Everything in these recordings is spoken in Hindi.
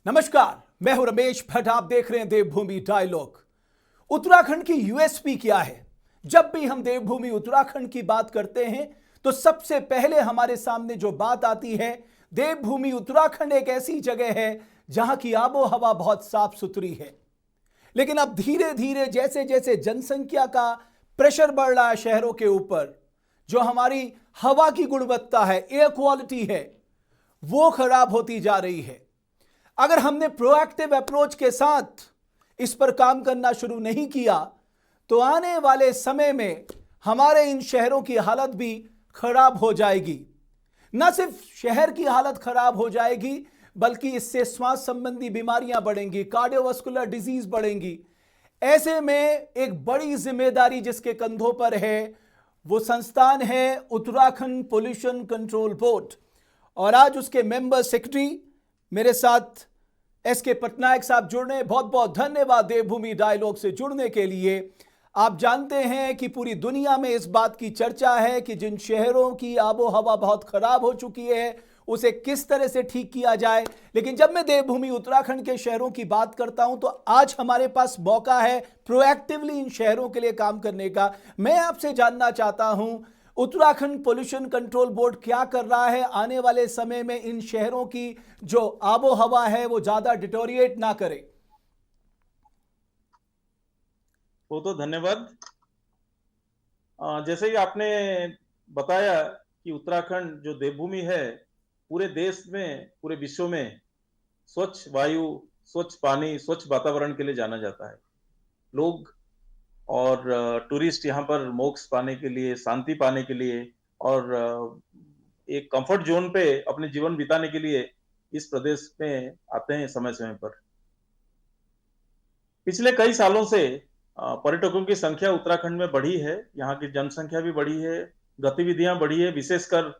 नमस्कार, मैं हूं रमेश भट्ट। आप देख रहे हैं देवभूमि डायलॉग। उत्तराखंड की यूएसपी क्या है? जब भी हम देवभूमि उत्तराखंड की बात करते हैं तो सबसे पहले हमारे सामने जो बात आती है, देवभूमि उत्तराखंड एक ऐसी जगह है जहां की आबो हवा बहुत साफ सुथरी है। लेकिन अब धीरे धीरे जैसे जैसे जनसंख्या का प्रेशर बढ़ रहा है शहरों के ऊपर, जो हमारी हवा की गुणवत्ता है, एयर क्वालिटी है, वो खराब होती जा रही है। अगर हमने प्रोएक्टिव अप्रोच के साथ इस पर काम करना शुरू नहीं किया तो आने वाले समय में हमारे इन शहरों की हालत भी खराब हो जाएगी। न सिर्फ शहर की हालत खराब हो जाएगी, बल्कि इससे श्वास संबंधी बीमारियां बढ़ेंगी, कार्डियोवास्कुलर डिजीज बढ़ेंगी। ऐसे में एक बड़ी जिम्मेदारी जिसके कंधों पर है, वो संस्थान है उत्तराखंड पोल्यूशन कंट्रोल बोर्ड। और आज उसके मेंबर सेक्रेटरी मेरे साथ एसके पटनायक साहब जुड़ रहे हैं। बहुत बहुत धन्यवाद देवभूमि डायलॉग से जुड़ने के लिए। आप जानते हैं कि पूरी दुनिया में इस बात की चर्चा है कि जिन शहरों की आबो हवा बहुत खराब हो चुकी है उसे किस तरह से ठीक किया जाए। लेकिन जब मैं देवभूमि उत्तराखंड के शहरों की बात करता हूं तो आज हमारे पास मौका है प्रोएक्टिवली इन शहरों के लिए काम करने का। मैं आपसे जानना चाहता हूं, उत्तराखंड पोल्यूशन कंट्रोल बोर्ड क्या कर रहा है आने वाले समय में इन शहरों की जो आबो हवा है वो ज्यादा डिटोरिएट ना करे? वो तो धन्यवाद। जैसे ही आपने बताया कि उत्तराखंड जो देवभूमि है, पूरे देश में, पूरे विश्व में स्वच्छ वायु, स्वच्छ पानी, स्वच्छ वातावरण के लिए जाना जाता है। लोग और टूरिस्ट यहाँ पर मोक्ष पाने के लिए, शांति पाने के लिए और एक कंफर्ट जोन पे अपने जीवन बिताने के लिए इस प्रदेश में आते हैं समय समय पर। पिछले कई सालों से पर्यटकों की संख्या उत्तराखंड में बढ़ी है, यहाँ की जनसंख्या भी बढ़ी है, गतिविधियां बढ़ी है। विशेषकर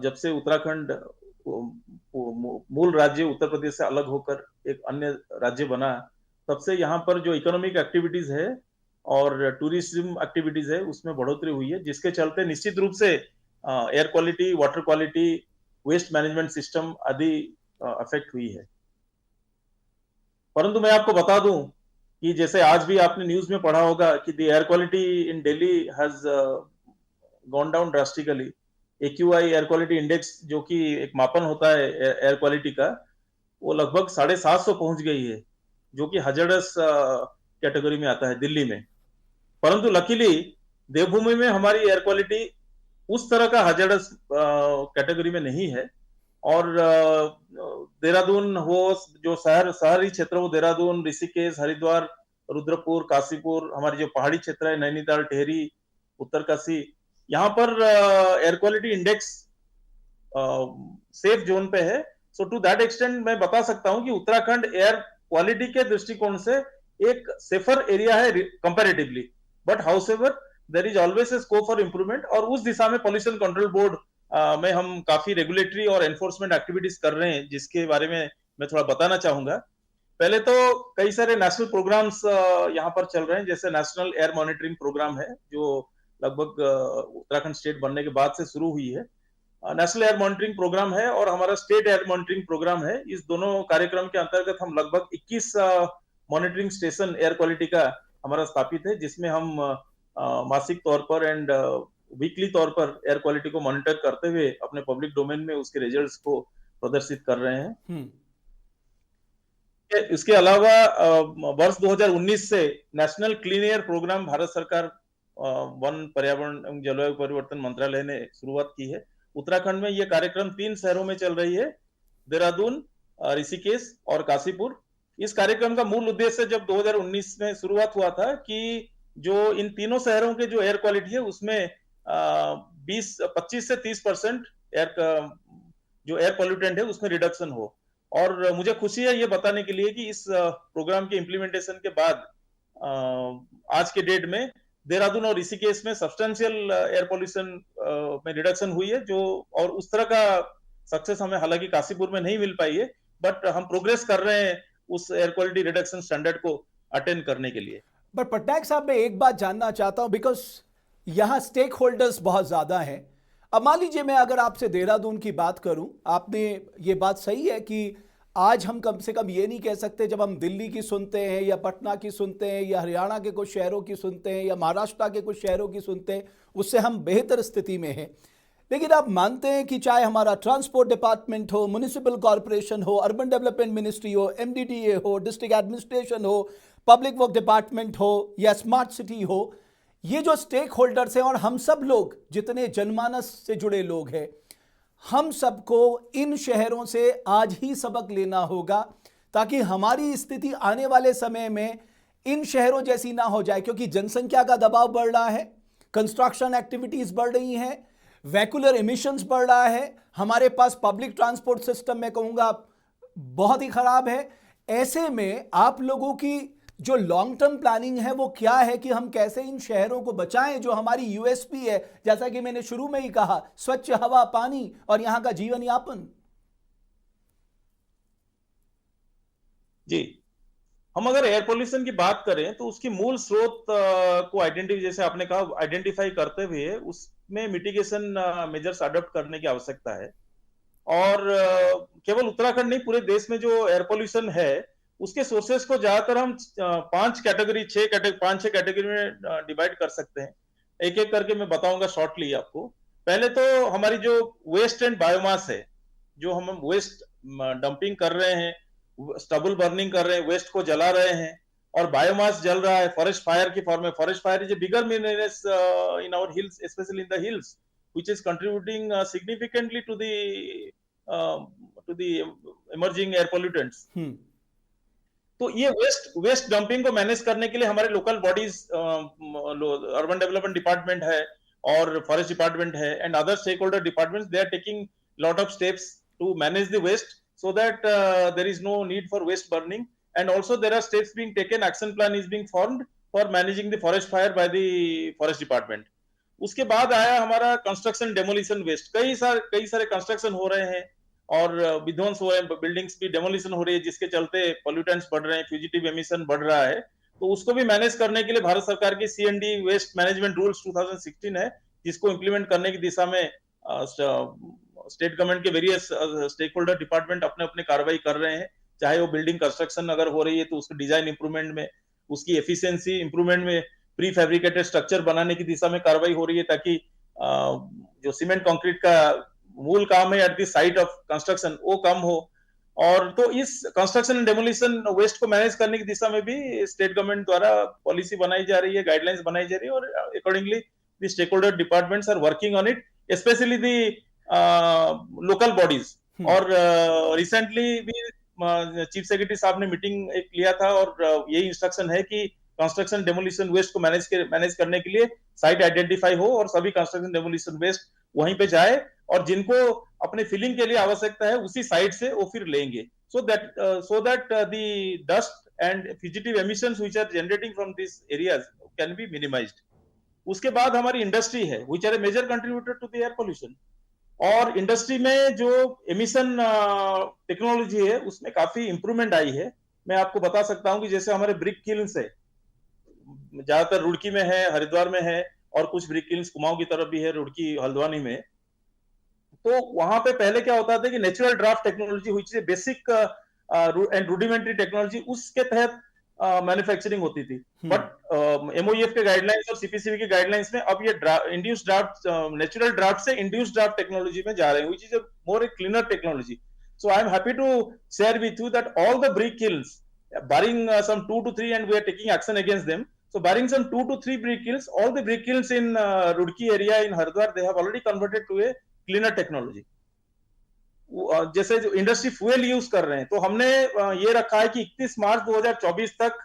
जब से उत्तराखंड मूल राज्य उत्तर प्रदेश से अलग होकर एक अन्य राज्य बना, तब से यहाँ पर जो इकोनॉमिक एक्टिविटीज है और टूरिज्म एक्टिविटीज है उसमें बढ़ोतरी हुई है, जिसके चलते निश्चित रूप से air quality, water quality, waste management system आदि अफेक्ट हुई है। परंतु मैं आपको बता दूं कि जैसे आज भी आपने न्यूज में पढ़ा होगा कि the air quality in Delhi has gone down drastically. AQI air quality index, जो कि एक मापन होता है एयर क्वालिटी का, वो लगभग 750 पहुंच गई है, जो कि हजारस कैटेगरी में आता है दिल्ली में। परंतु लकीली देवभूमि में हमारी एयर क्वालिटी उस तरह का हजारस कैटेगरी में नहीं है। और देहरादून हो, जो शहरी क्षेत्र हो, देहरादून, ऋषिकेश, हरिद्वार, रुद्रपुर, काशीपुर, हमारी जो पहाड़ी क्षेत्र है, नैनीताल, टेहरी, उत्तरकाशी, यहाँ पर air quality index safe zone पे है। सो टू दैट एक्सटेंट मैं बता सकता हूँ कि उत्तराखंड एयर क्वालिटी के दृष्टिकोण से एक सेफर एरिया है comparatively. But however there is always a scope for improvement, और उस दिशा में पॉल्यूशन कंट्रोल बोर्ड में हम काफी रेगुलेटरी और एनफोर्समेंट एक्टिविटीज कर रहे हैं, जिसके बारे में मैं थोड़ा बताना चाहूंगा। पहले तो कई सारे नेशनल प्रोग्राम्स यहाँ पर चल रहे हैं। जैसे नेशनल एयर मॉनिटरिंग प्रोग्राम है, जो लगभग उत्तराखंड स्टेट बनने के बाद से शुरू हुई है। नेशनल एयर मॉनिटरिंग प्रोग्राम है और हमारा स्टेट एयर मॉनिटरिंग प्रोग्राम है। इस दोनों कार्यक्रम के अंतर्गत हम लगभग 21 मॉनिटरिंग स्टेशन एयर क्वालिटी का हमारा स्थापित है, जिसमें हम मासिक तौर पर एंड वीकली तौर पर एयर क्वालिटी को मॉनिटर करते हुए अपने पब्लिक डोमेन में उसके रिजल्ट्स को प्रदर्शित कर रहे हैं। इसके अलावा वर्ष 2019 से national clean air programme Bharat सरकार वन, पर्यावरण एवं जलवायु परिवर्तन मंत्रालय ने शुरुआत की है। उत्तराखंड में यह कार्यक्रम 3 शहरों में चल रही है, देहरादून, ऋषिकेश और काशीपुर। इस कार्यक्रम का मूल उद्देश्य जब 2019 में शुरुआत हुआ था कि जो इन तीनों शहरों के जो एयर क्वालिटी है उसमें 25 से 30% एयर जो एयर पोल्यूटेंट है उसमें रिडक्शन हो। और मुझे खुशी है ये बताने के लिए कि इस प्रोग्राम के इम्प्लीमेंटेशन के बाद आज के डेट में देहरादून और ऋषिकेश में सब्सटेंशियल एयर पोल्यूशन में रिडक्शन हुई है, जो और उस तरह का सक्सेस हमें हालांकि काशीपुर में नहीं मिल पाई है, बट हम प्रोग्रेस कर रहे हैं उस एयर क्वालिटी रिडक्शन स्टैंडर्ड को अटेंड करने के लिए। बट पटनायक साहब, मैं एक बात जानना चाहता हूं, बिकॉज यहां स्टेक होल्डर्स बहुत ज्यादा हैं। अब मान लीजिए मैं अगर आपसे देहरादून की बात करूं, आपने ये बात सही है कि आज हम कम से कम ये नहीं कह सकते, जब हम दिल्ली की सुनते हैं या पटना की सुनते हैं या हरियाणा के कुछ शहरों की सुनते हैं या महाराष्ट्र के कुछ शहरों की सुनते हैं, उससे हम बेहतर स्थिति में हैं। लेकिन आप मानते हैं कि चाहे हमारा ट्रांसपोर्ट डिपार्टमेंट हो, म्युनिसिपल कॉरपोरेशन हो, अर्बन डेवलपमेंट मिनिस्ट्री हो, एमडीडीए हो, डिस्ट्रिक्ट एडमिनिस्ट्रेशन हो, पब्लिक वर्क डिपार्टमेंट हो या स्मार्ट सिटी हो, ये जो स्टेक होल्डर्स हैं और हम सब लोग जितने जनमानस से जुड़े लोग हैं, हम सबको इन शहरों से आज ही सबक लेना होगा ताकि हमारी स्थिति आने वाले समय में इन शहरों जैसी ना हो जाए। क्योंकि जनसंख्या का दबाव बढ़ रहा है, कंस्ट्रक्शन एक्टिविटीज बढ़ रही हैं, वैक्यूलर एमिशंस बढ़ रहा है, हमारे पास पब्लिक ट्रांसपोर्ट सिस्टम में कहूंगा बहुत ही खराब है। ऐसे में आप लोगों की जो लॉन्ग टर्म प्लानिंग है वो क्या है कि हम कैसे इन शहरों को बचाएं जो हमारी यूएसपी है, जैसा कि मैंने शुरू में ही कहा, स्वच्छ हवा, पानी और यहां का जीवन यापन। जी, हम अगर एयर पोल्यूशन की बात करें तो उसकी मूल स्रोत को जैसे आपने कहा आइडेंटिफाई करते हुए उसमें मिटिगेशन मेजर्स अडॉप्ट करने की आवश्यकता है। और केवल उत्तराखंड नहीं, पूरे देश में जो एयर पोल्यूशन है उसके सोर्सेस को ज्यादातर हम 5-6 कैटेगरी में डिवाइड कर सकते हैं। एक एक करके मैं बताऊंगा शॉर्टली आपको। पहले तो हमारी जो वेस्ट एंड बायोमास है, जो हम वेस्ट डंपिंग कर रहे हैं, स्टबल बर्निंग कर रहे हैं, वेस्ट को जला रहे हैं, और बायोमास जल रहा है फॉरेस्ट फायर की फॉर्म में। Forest fire is a bigger menace in our hills, specially in the hills, which is contributing significantly to the emerging air pollutants. तो ये वेस्ट डंपिंग को मैनेज करने के लिए हमारे local bodies, urban development department है और फॉरेस्ट डिपार्टमेंट है and other stake holder departments, they are taking lot of steps to manage the waste so that there is no need for waste burning, and also there are steps being taken, action plan is being formed for managing the forest fire by the forest department. उसके बाद आया हमारा कंस्ट्रक्शन डेमोलिशन वेस्ट। कई सारे कंस्ट्रक्शन हो रहे हैं और विध्वंस हो रहे हैं, बिल्डिंग्स भी डेमोलिशन हो रही है, जिसके चलते पोल्यूटेंट्स बढ़ रहे हैं, फ्यूजिटिव एमिशन बढ़ रहा है। तो उसको भी मैनेज करने के लिए भारत सरकार की सीएनडी वेस्ट मैनेजमेंट रूल्स 2016 है, जिसको इंप्लीमेंट करने की दिशा में स्टेट गवर्नमेंट के वेरियस स्टेक होल्डर डिपार्टमेंट अपने अपने कार्रवाई कर रहे हैं। चाहे वो बिल्डिंग कंस्ट्रक्शन अगर हो रही है तो उसके डिजाइन इंप्रूवमेंट में, उसकी एफिशिएंसी इंप्रूवमेंट में, प्री फैब्रिकेटेड स्ट्रक्चर बनाने की दिशा में कार्रवाई हो रही है, ताकि जो सीमेंट कंक्रीट का मूल काम है at the site of construction वो कम हो। और तो इस कंस्ट्रक्शन एंड डेमोलिशन वेस्ट को मैनेज करने की दिशा में भी स्टेट गवर्नमेंट द्वारा पॉलिसी बनाई जा रही है, गाइडलाइंस बनाई जा रही है, और accordingly the stake holder departments are working on it, specially the local bodies. और रिसेंटली भी चीफ सेक्रेटरी साहब ने मीटिंग एक लिया था और यही इंस्ट्रक्शन है कि कंस्ट्रक्शन डेमोलिशन वेस्ट को मैनेज करने के लिए साइट आइडेंटिफाई हो और सभी कंस्ट्रक्शन डेमोलिशन वेस्ट वहीं पे जाए, और जिनको अपने फिलिंग के लिए आवश्यकता है उसी साइट से वो फिर लेंगे, so that the dust and fugitive emissions which are generating from these areas can be minimized. उसके बाद हमारी इंडस्ट्री है which are a major contributor to the air pollution, और इंडस्ट्री में जो एमिशन टेक्नोलॉजी है उसमें काफी इंप्रूवमेंट आई है। मैं आपको बता सकता हूं कि जैसे हमारे ब्रिक किल्न्स है, ज्यादातर रुड़की में है, हरिद्वार में है, और कुछ ब्रिक किल्न्स कुमाऊं की तरफ भी है, रुड़की हल्द्वानी में। तो वहां पे पहले क्या होता था कि नेचुरल ड्राफ्ट टेक्नोलॉजी हुई थी, बेसिक एंड रूडिमेंटरी टेक्नोलॉजी, उसके तहत मैन्युफैक्चरिंग होती थी। बट एमओईएफ के गाइडलाइंस और सीपीसीबी के गाइडलाइंस में अब ये इंड्यूस ड्राफ्ट, नेचुरल ड्राफ्ट से इंड्यूस ड्राफ्ट टेक्नोलॉजी में जा रहे हैं, which is a more a cleaner technology. So I am happy to share with you that all the brick kilns, barring some 2 to 3, and we are taking action against them. So barring some 2 to 3 brick kilns, all the brick kilns in Roorkee area in Haridwar, they have already converted to a cleaner technology. जैसे जो इंडस्ट्री फ्यूल यूज कर रहे हैं, तो हमने ये रखा है कि 31 मार्च 2024 तक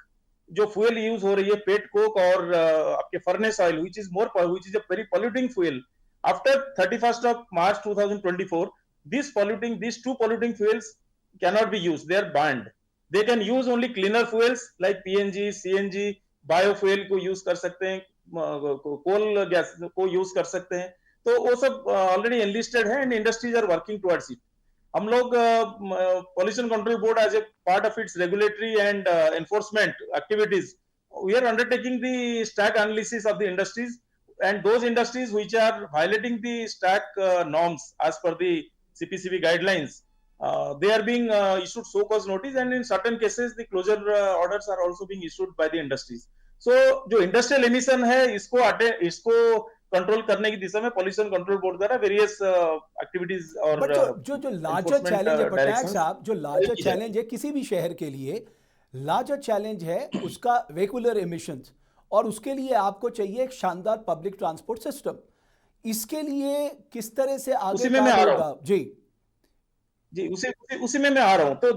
जो फ्यूल यूज हो रही है, पेट कोक और आपके furnace oil, which is a very polluting fuel, after 31st of March 2024, these two polluting fuels cannot be used, they are banned. They can use only cleaner fuels like PNG, CNG, biofuel को यूज कर सकते हैं, कोल गैस को यूज कर सकते हैं। तो वो सब ऑलरेडी एनलिस्टेड है and industries are working towards it. हम लोग pollution control board as a part of its regulatory and enforcement activities, we are undertaking the stack analysis of the industries, and those industries which are violating the stack norms as per the CPCB guidelines, they are being issued so cause notice, and in certain cases the closure orders are also being issued by the industries. So जो इंडस्ट्रियल एमिशन है इसको कंट्रोल करने की दिशा में पॉल्यूशन कंट्रोल बोर्ड द्वारा वेरियस एक्टिविटीज और बट जो लार्जर enforcement, चैलेंज है पटनायक directions साहब, जो लार्जर की जाए। चैलेंज है किसी भी शहर के लिए, लार्जर चैलेंज है उसका वेहिकुलर एमिशंस, और उसके लिए आपको चाहिए एक शानदार पब्लिक ट्रांसपोर्ट सिस्टम। इसके लिए किस तरह से आगे उसी में मैं काम आ रहा होगा? हूँ। जी जी, उसी में मैं आ रहा हूँ। तो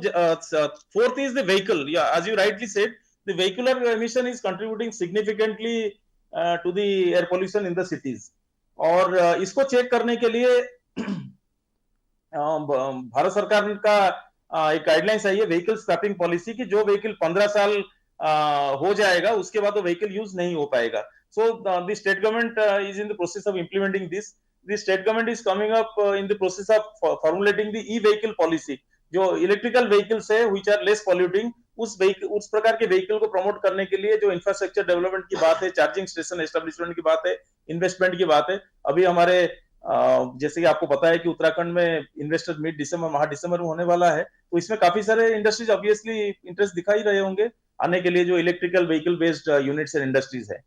फोर्थ इज द व्हीकल, या as you rightly said, the vehicular emission is contributing significantly to the air pollution in the cities. और इसको चेक करने के लिए भारत सरकार का एक गाइडलाइंस है, ये व्हीकल स्क्रैपिंग पॉलिसी की। जो व्हीकल 15 साल हो जाएगा उसके बाद वो व्हीकल यूज नहीं हो पाएगा। So the state government is in the process of implementing this. The state government is coming up in the process of formulating the e-vehicle policy। जो इलेक्ट्रिकल व्हीकल्स है which are less polluting, उस प्रकार के व्हीकल को प्रमोट करने के लिए जो इंफ्रास्ट्रक्चर डेवलपमेंट की बात है, चार्जिंग स्टेशन एस्टेब्लिशमेंट की बात है, इन्वेस्टमेंट की बात है। अभी हमारे जैसे कि आपको पता है कि उत्तराखंड में इन्वेस्टर मीट दिसंबर में होने वाला है, तो इसमें काफी सारे इंडस्ट्रीज ऑब्वियसली इंटरेस्ट दिखा ही रहे होंगे आने के लिए, जो electrical vehicle based units and industries है।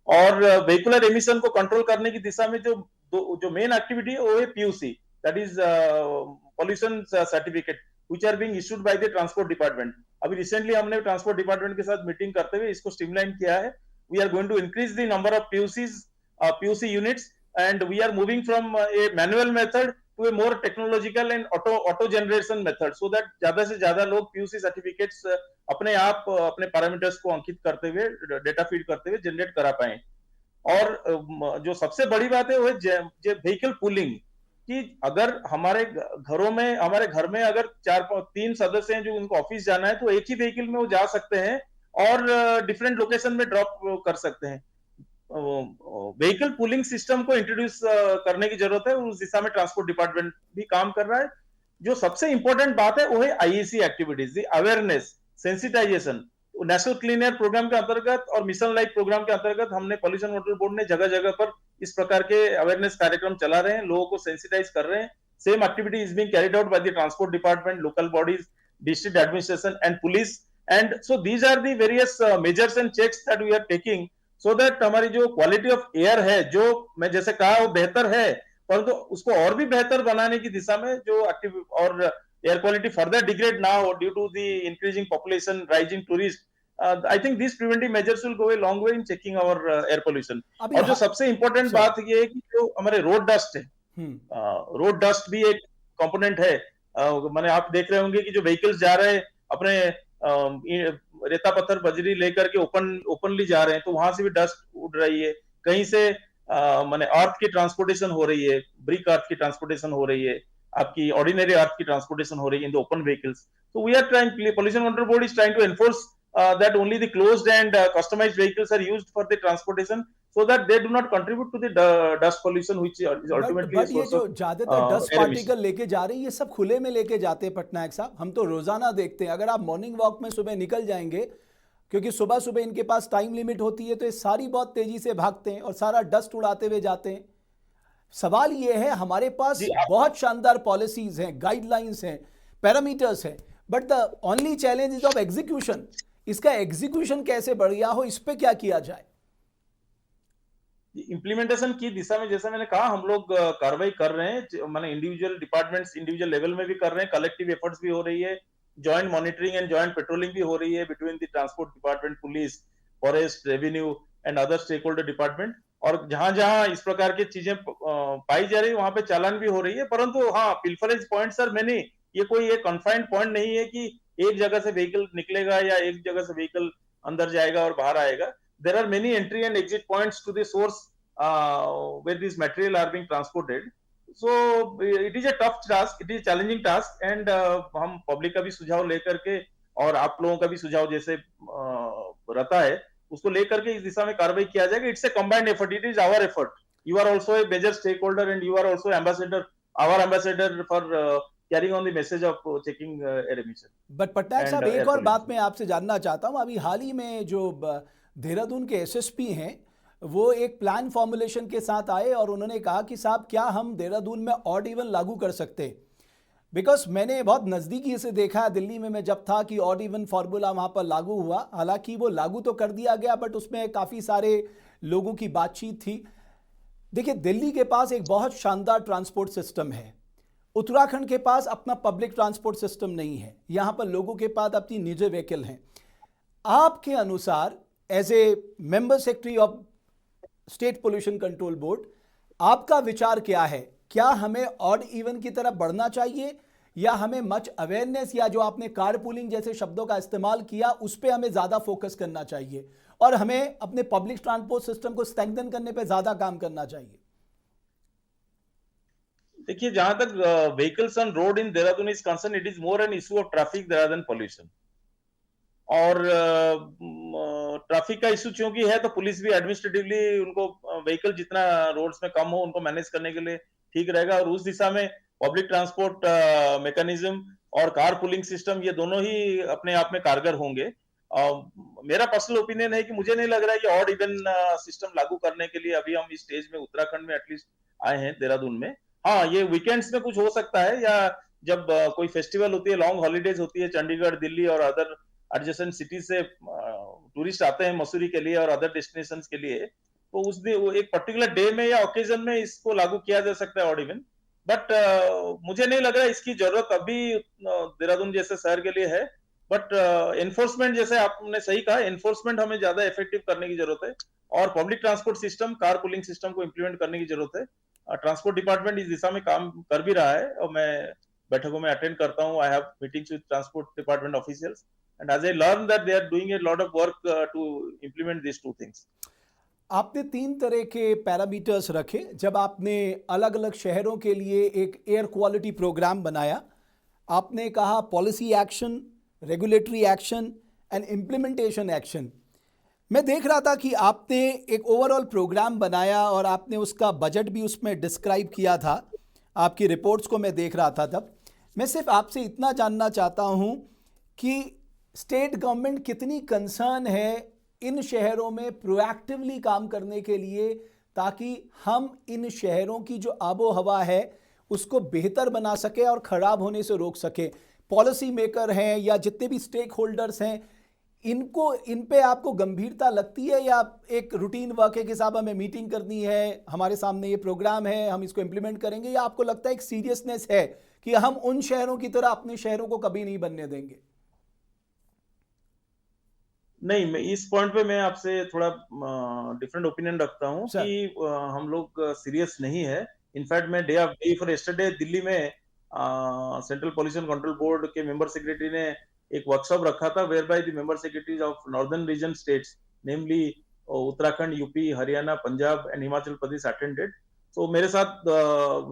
और व्हीकुलर एमिशन को कंट्रोल करने की दिशा में जो मेन एक्टिविटी है वो है PUC, that is pollution certificate, which are being issued by the transport department. अभी रिसेंटली हमने ट्रांसपोर्ट डिपार्टमेंट के साथ मीटिंग करते हुए इसको स्ट्रीमलाइन किया है। We are going to increase the number of PUC units, and we are moving from a manual method to a more technological and auto generation method, so that ज्यादा से ज्यादा लोग पीयूसी सर्टिफिकेट्स अपने आप अपने पैरामीटर्स को अंकित करते हुए, डेटा फीड करते हुए जनरेट करा पाए। और जो सबसे बड़ी बात है वो है व्हीकल पूलिंग, कि अगर हमारे घर में अगर 3 सदस्य हैं जो उनको ऑफिस जाना है, तो एक ही व्हीकल में वो जा सकते हैं और डिफरेंट लोकेशन में ड्रॉप कर सकते हैं। व्हीकल पूलिंग सिस्टम को इंट्रोड्यूस करने की जरूरत है, उस दिशा में ट्रांसपोर्ट डिपार्टमेंट भी काम कर रहा है। जो सबसे इंपॉर्टेंट बात है वो है IEC activities, awareness, sensitisation. National clean air programme के अंतर्गत और मिशन लाइफ प्रोग्राम के अंतर्गत हमने पॉल्यूशन कंट्रोल बोर्ड ने जगह जगह पर इस प्रकार के अवेयरनेस कार्यक्रम चला रहे हैं, लोगों को सेंसिटाइज कर रहे हैं। Same activity is being carried out by the transport department, local bodies, district administration and police. And so these are the various measures and checks that we are taking, so that हमारी जो क्वालिटी ऑफ एयर है, जो मैं जैसे कहा वो बेहतर है, परंतु उसको और भी बेहतर बनाने की दिशा में जो एक्टिव और air quality further degrade now due to the increasing population, rising tourists, I think these preventive measures will go a long way in checking our air pollution। और जो सबसे important बात ये है कि जो हमारे रोड डस्ट है, रोड डस्ट भी एक कंपोनेंट है। माने आप देख रहे होंगे कि जो व्हीकल्स जा रहे हैं अपने रेता पत्थर बजरी लेकर के ओपनली जा रहे हैं, तो वहां से भी डस्ट उड़ रही है। कहीं से माने अर्थ की ट्रांसपोर्टेशन हो रही है, ब्रिक अर्थ की ट्रांसपोर्टेशन हो रही है, आपकी ऑर्डिनरी अर्थ की ट्रांसपोर्टेशन हो रही है in the open vehicles. So we are trying, pollution control board is trying to enforce that only the closed and customized vehicles are used for the transportation, so that they do not contribute to the dust pollution, which is ultimately but ये जो ज्यादातर डस्ट पार्टिकल लेके जा रही है, ये सब खुले में लेके जाते हैं पटनायक साहब। हम तो रोजाना देखते हैं, अगर आप मॉर्निंग वॉक में सुबह निकल जाएंगे, क्योंकि सुबह सुबह इनके पास टाइम लिमिट होती है, तो ये सारी बहुत तेजी से भागते हैं और सारा डस्ट उड़ाते हुए जाते हैं। सवाल ये है, हमारे पास बहुत शानदार पॉलिसीज हैं, गाइडलाइंस हैं, पैरामीटर्स हैं, but the only challenge is of execution. इसका एग्जीक्यूशन कैसे बढ़िया हो, इस पे क्या किया जाए? इंप्लीमेंटेशन की दिशा में जैसा मैंने कहा, हम लोग कार्रवाई कर रहे हैं, माने इंडिविजुअल डिपार्टमेंट्स इंडिविजुअल लेवल में भी कर रहे हैं, कलेक्टिव एफर्ट्स भी हो रही है, joint monitoring and joint patrolling भी हो रही है between the transport department, police, forest, revenue and other stake holder department. और जहां जहां इस प्रकार की चीजें पाई जा रही है, वहां पे चालान भी हो रही है। परंतु हाँ, पिल्फरेज पॉइंट्स आर मेनी। ये कोई एक कन्फाइंड पॉइंट नहीं है कि एक जगह से व्हीकल निकलेगा या एक जगह से व्हीकल अंदर जाएगा और बाहर आएगा। There are many entry and exit points to the source where these material are being transported, so it is a tough task, it is a challenging task, and हम पब्लिक का भी सुझाव लेकर के और आप लोगों का भी सुझाव जैसे रहता है, उसको लेकर के इस दिशा में कार्रवाई किया जाएगा। It's a combined effort, it is our effort. You are also a major stake holder and you are also ambassador, our ambassador for carrying on the message of checking air emission. But Patnaik साहब, एक और बात मैं आपसे जानना चाहता हूं। अभी हाल ही में जो देहरादून के एसएसपी हैं, वो एक प्लान फॉर्मुलेशन के साथ आए और उन्होंने कहा कि साहब, क्या हम देहरादून में ऑड इवन लागू कर सकते हैं? बिकॉज मैंने बहुत नज़दीकी से देखा है दिल्ली में, मैं जब था, कि ऑड इवन फार्मूला वहाँ पर लागू हुआ। हालांकि वो लागू तो कर दिया गया, बट उसमें काफ़ी सारे लोगों की बातचीत थी। देखिए, दिल्ली के पास एक बहुत शानदार ट्रांसपोर्ट सिस्टम है। उत्तराखंड के पास अपना पब्लिक ट्रांसपोर्ट सिस्टम नहीं है। यहाँ पर लोगों के पास अपनी निजी व्हीकल हैं। आपके अनुसार as a member secretary of state pollution control board, आपका विचार क्या है? क्या हमें ऑड इवन की तरफ बढ़ना चाहिए, या हमें मच अवेयरनेस, या जो आपने कार पूलिंग जैसे शब्दों का इस्तेमाल किया, उस पर हमें ज्यादा फोकस करना चाहिए और हमें अपने पब्लिक ट्रांसपोर्ट सिस्टम को स्ट्रेंथन करने पे ज्यादा काम करना चाहिए? देखिए, जहां तक vehicles on road in Dehradun is concern, it is more an issue of traffic there than pollution. और ट्रैफिक का इशू क्योंकि है, तो पुलिस भी एडमिनिस्ट्रेटिवली उनको व्हीकल जितना रोड्स में कम हो उनको मैनेज करने के लिए ठीक रहेगा, और उस दिशा में पब्लिक ट्रांसपोर्ट मैकेनिज्म और कार पुलिंग सिस्टम, ये दोनों ही अपने आप में कारगर होंगे। मेरा पर्सनल ओपिनियन है कि मुझे नहीं लग रहा है कि ऑड इवन सिस्टम लागू करने के लिए अभी हम इस स्टेज में उत्तराखंड में एटलीस्ट आए हैं देहरादून में। हाँ, ये वीकेंड्स में कुछ हो सकता है, या जब कोई फेस्टिवल होती है, लॉन्ग हॉलीडेज होती है, चंडीगढ़, दिल्ली और अदर एडजेसेंट सिटी से टूरिस्ट आते हैं मसूरी के लिए और अदर डेस्टिनेशन के लिए, तो उस दिन वो एक पर्टिकुलर डे में या ओकेजन में इसको लागू किया जा सकता है ऑड इवन। बट मुझे नहीं लग रहा है इसकी जरूरत अभी देहरादून जैसे शहर के लिए है। बट एनफोर्समेंट, जैसे आपने सही कहा, एनफोर्समेंट हमें ज्यादा इफेक्टिव करने की जरूरत है, और public transport system, car pulling system को इम्प्लीमेंट करने की जरूरत है। ट्रांसपोर्ट डिपार्टमेंट इस दिशा में काम कर भी रहा है, और मैं बैठकों में अटेंड करता हूँ। I have meetings with transport department officials, and as I learned that they are doing a lot of work to implement these two things. आपने 3 तरह के पैरामीटर्स रखे जब आपने अलग अलग शहरों के लिए एक एयर क्वालिटी प्रोग्राम बनाया। आपने कहा policy action, regulatory action and implementation action. मैं देख रहा था कि आपने एक ओवरऑल प्रोग्राम बनाया और आपने उसका बजट भी उसमें डिस्क्राइब किया था। आपकी रिपोर्ट्स को मैं देख रहा था तब। मैं सिर्फ आपसे इतना जानना चाहता हूँ कि स्टेट गवर्नमेंट कितनी कंसर्न है इन शहरों में प्रोएक्टिवली काम करने के लिए, ताकि हम इन शहरों की जो आबो हवा है उसको बेहतर बना सके और ख़राब होने से रोक सके। पॉलिसी मेकर हैं या जितने भी स्टेक होल्डर्स हैं, इन पे आपको गंभीरता लगती है, या एक रूटीन वर्क है कि साहब हमें मीटिंग करनी है, हमारे सामने ये प्रोग्राम है, हम इसको इम्प्लीमेंट करेंगे, या आपको लगता है एक सीरियसनेस है कि हम उन शहरों की तरह अपने शहरों को कभी नहीं बनने देंगे? नहीं, मैं इस पॉइंट पे मैं आपसे थोड़ा डिफरेंट ओपिनियन रखता हूँ सर, कि हम लोग सीरियस नहीं है। इनफैक्ट मैं डे फॉर यस्टरडे दिल्ली में सेंट्रल पॉल्यूशन कंट्रोल बोर्ड के मेंबर सेक्रेटरी ने एक वर्कशॉप रखा था, where by the member secretaries of northern region states, namely Uttarakhand, UP, Haryana, Punjab and Himachal Pradesh attended. तो मेरे साथ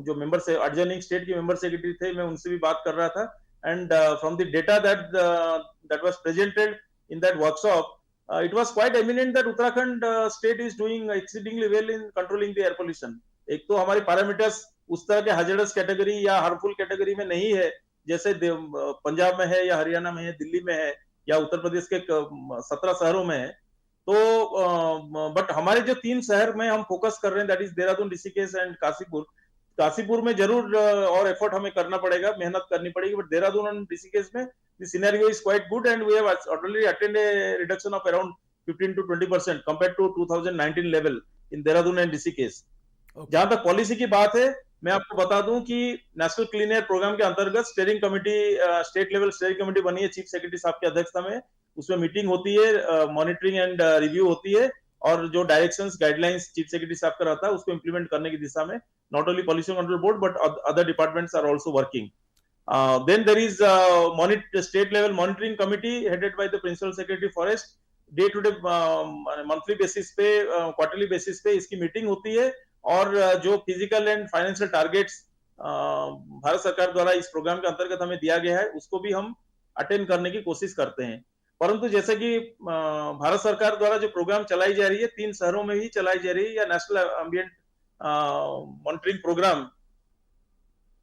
जो मेंबर से एडजॉइनिंग स्टेट के मेंबर सेक्रेटरी थे, मैं उनसे भी बात कर रहा था। And from the data that was presented in that workshop, it was quite eminent that Uttarakhand state is doing exceedingly well in controlling the air pollution. एक तो हमारे पैरामीटर्स उस तरह के hazardous कैटेगरी या हार्मफुल कैटेगरी में नहीं है जैसे पंजाब में है या हरियाणा में है, दिल्ली में है या उत्तर प्रदेश के 17 शहरों में है। तो बट हमारे जो 3 शहर में हम फोकस कर रहे हैं, that is Dehradun, Rishikesh and Kashipur. Kashipur में जरूर और एफर्ट हमें करना पड़ेगा, मेहनत करनी पड़ेगी, बट देहरादून और ऋषिकेश में the scenario is quite good and we have already attained a reduction of around 15 to 20% compared to 2019 level in Dehradun and Rishikesh. जहां तक पॉलिसी की बात है, मैं आपको बता दूं कि नेशनल क्लीन एयर प्रोग्राम के अंतर्गत steering committee, state level steering committee बनी है चीफ सेक्रेटरी साहब की अध्यक्षता में। उसमें मीटिंग होती है, मॉनिटरिंग एंड रिव्यू होती है, और जो डायरेक्शंस गाइडलाइंस चीफ सेक्रेटरी साहब का रहता है उसको इंप्लीमेंट करने की दिशा में not only pollution control board but other departments are also working. Then there is state level monitoring committee headed by the principal secretary forest. Day to day monthly basis पे, क्वार्टरली बेसिस पे इसकी मीटिंग होती है, और जो physical and financial targets Bharat सरकार द्वारा इस प्रोग्राम के अंतर्गत हमें दिया गया है उसको भी हम अटेंड करने की कोशिश करते हैं। परंतु जैसे कि भारत सरकार द्वारा जो प्रोग्राम चलाई जा रही है 3 शहरों में ही चलाई जा रही है, या national ambient monitoring programme,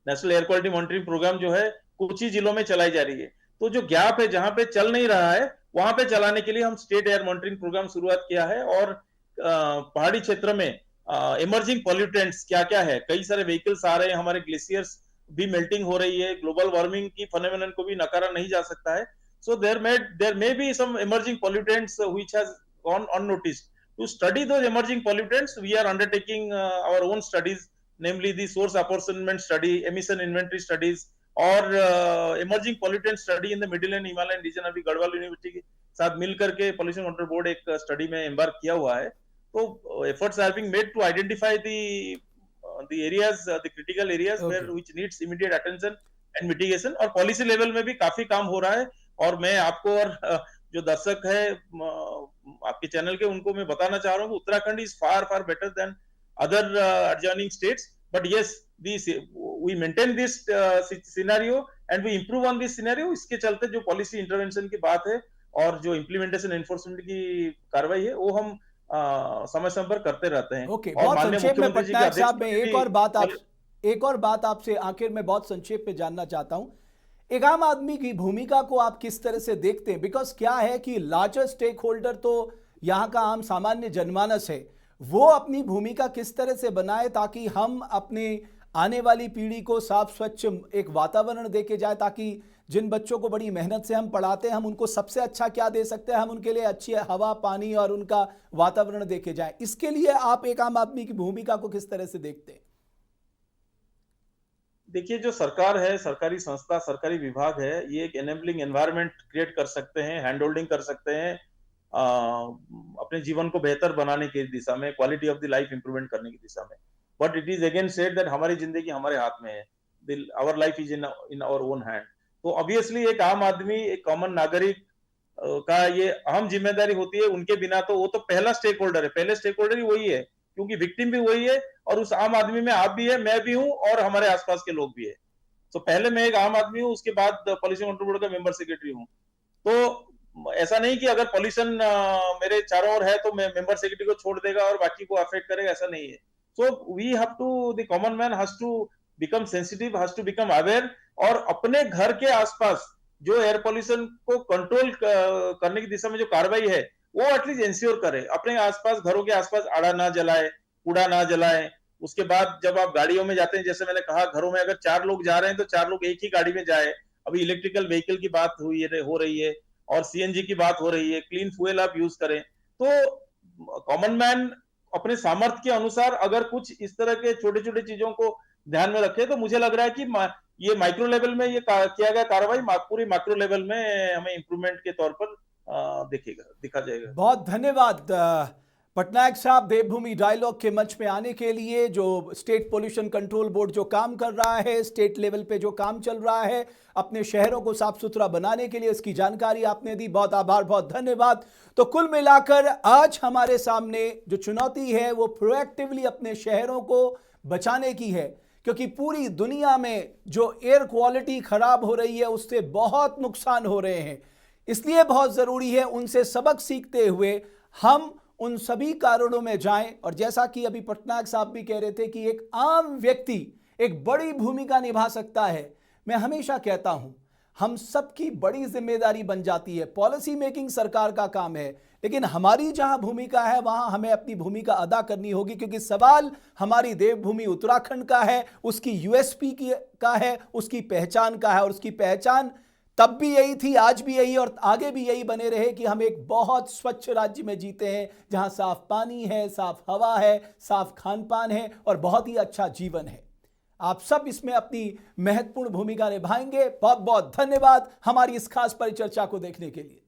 national air quality monitoring programme जो है कुछ ही जिलों में चलाई जा रही है। तो जो गैप है जहां पे चल नहीं रहा है वहां पे चलाने के लिए हम स्टेट एयर मॉनिटरिंग प्रोग्राम शुरुआत किया है। और पहाड़ी क्षेत्र में इमर्जिंग पॉल्यूटेंट्स क्या क्या है, कई सारे व्हीकल्स आ रहे हैं, हमारे ग्लेशियर्स भी मेल्टिंग हो रही है, ग्लोबल वार्मिंग की फेनोमेनन को भी नकारा नहीं जा सकता है. So there may be some emerging pollutants which has gone unnoticed. To study those emerging pollutants, we are undertaking our own studies, namely the source apportionment study, emission inventory studies, और emerging pollutant study in the middle and Himalayan region. अभी गढ़वाल यूनिवर्सिटी के साथ मिल करके पॉल्यूशन कंट्रोल बोर्ड एक स्टडी में एम्बार्क किया हुआ है. तो efforts are being made to identify the areas, the critical areas Okay. where which needs immediate attention and mitigation. और पॉलिसी लेवल में भी काफी काम हो रहा है. और मैं आपको और जो दर्शक है आपके चैनल के, उनको मैं बताना चाह रहा हूँ कि Uttarakhand is far far better than other adjoining states, but yes, we maintain this scenario and we improve on this scenario. इसके चलते जो पॉलिसी इंटरवेंशन की बात है और जो इम्प्लीमेंटेशन एनफोर्समेंट की कार्रवाई है वो हम समय समय पर करते रहते हैं. ओके, और बहुत माननीय संक्षेप में मुख्यमंत्री जी के पटनायक आदेश साहब, मैं एक और बात आपसे आखिर में बहुत संक्षेप में जानना चाहता हूं. एक आम आदमी की भूमिका को आप किस तरह से देखते हैं? बिकॉज क्या है कि लार्जर स्टेक होल्डर तो यहाँ का आम सामान्य जनमानस है. वो अपनी भूमिका किस तरह से बनाए ताकि हम अपने आने वाली पीढ़ी को साफ स्वच्छ एक वातावरण देके जाए, ताकि जिन बच्चों को बड़ी मेहनत से हम पढ़ाते हैं हम उनको सबसे अच्छा क्या दे सकते हैं, हम उनके लिए अच्छी हवा, पानी और उनका वातावरण देके जाएं. इसके लिए आप एक आम आदमी की भूमिका को किस तरह से देखते हैं? देखिए, जो सरकार है, सरकारी संस्था, सरकारी विभाग है, ये एक एनेबलिंग एनवायरनमेंट क्रिएट कर सकते हैं, हैंड होल्डिंग कर सकते हैं, अपने जीवन को बेहतर बनाने की दिशा में, quality of the life improvement करने की दिशा में. But it is again said that हमारी जिंदगी हमारे हाथ में है, our life is in our own hand. तो ऑब्वियसली एक आम आदमी, एक कॉमन नागरिक का ये अहम जिम्मेदारी होती है. उनके बिना तो वो तो पहला स्टेक होल्डर है, पहले स्टेक होल्डर ही वही है, क्योंकि विक्टिम भी वही है और उस आम आदमी में आप भी है, मैं भी हूं और हमारे आसपास के लोग भी है. तो पहले मैं एक आम आदमी हूं, उसके बाद पॉल्यूशन कंट्रोल बोर्ड का मेंबर सेक्रेटरी हूं. तो ऐसा नहीं कि अगर पॉल्यूशन मेरे चारों ओर है तो मैं मेंबर सेक्रेटरी को छोड़ देगा और बाकी को अफेक्ट करेगा, ऐसा नहीं है. So we have to, the common man has to become sensitive, has to become aware, और अपने घर के आसपास जो एयर पॉल्यूशन को कंट्रोल करने की दिशा में जो कार्रवाई है वो एटलीस्ट इंश्योर करे. अपने आसपास, घरों के आसपास आड़ा ना जलाए, कूड़ा ना जलाए. उसके बाद जब आप गाड़ियों में जाते हैं, जैसे मैंने कहा, घरों में अगर 4 लोग जा रहे हैं तो 4 लोग एक ही गाड़ी में जाए. अभी इलेक्ट्रिकल व्हीकल की बात हो रही है और सीएनजी की बात हो रही है. क्लीन फ्यूल आप यूज करें. तो कॉमन मैन अपने सामर्थ्य के अनुसार अगर कुछ इस तरह के छोटे छोटे चीजों को ध्यान में रखे तो मुझे लग रहा है कि ये माइक्रो लेवल में ये किया गया कार्रवाई पूरी माइक्रो लेवल में हमें इंप्रूवमेंट के तौर पर दिखा जाएगा. बहुत धन्यवाद पटनायक साहब, देवभूमि डायलॉग के मंच में आने के लिए. जो स्टेट पोल्यूशन कंट्रोल बोर्ड जो काम कर रहा है, स्टेट लेवल पे जो काम चल रहा है अपने शहरों को साफ सुथरा बनाने के लिए, इसकी जानकारी आपने दी. बहुत आभार, बहुत धन्यवाद. तो कुल मिलाकर आज हमारे सामने जो चुनौती है वो प्रोएक्टिवली अपने शहरों को बचाने की है, क्योंकि पूरी दुनिया में जो एयर क्वालिटी खराब हो रही है उससे बहुत नुकसान हो रहे हैं. इसलिए बहुत जरूरी है उनसे सबक सीखते हुए हम उन सभी कारणों में जाएं. और जैसा कि अभी पटनायक साहब भी कह रहे थे कि एक आम व्यक्ति एक बड़ी भूमिका निभा सकता है. मैं हमेशा कहता हूं हम सबकी बड़ी जिम्मेदारी बन जाती है. पॉलिसी मेकिंग सरकार का काम है, लेकिन हमारी जहां भूमिका है वहां हमें अपनी भूमिका अदा करनी होगी, क्योंकि सवाल हमारी देवभूमि उत्तराखंड का है, उसकी यूएसपी का है, उसकी पहचान का है. और उसकी पहचान तब भी यही थी, आज भी यही और आगे भी यही बने रहे कि हम एक बहुत स्वच्छ राज्य में जीते हैं, जहां साफ पानी है, साफ हवा है, साफ खान पान है और बहुत ही अच्छा जीवन है. आप सब इसमें अपनी महत्वपूर्ण भूमिका निभाएंगे. बहुत बहुत धन्यवाद हमारी इस खास परिचर्चा को देखने के लिए.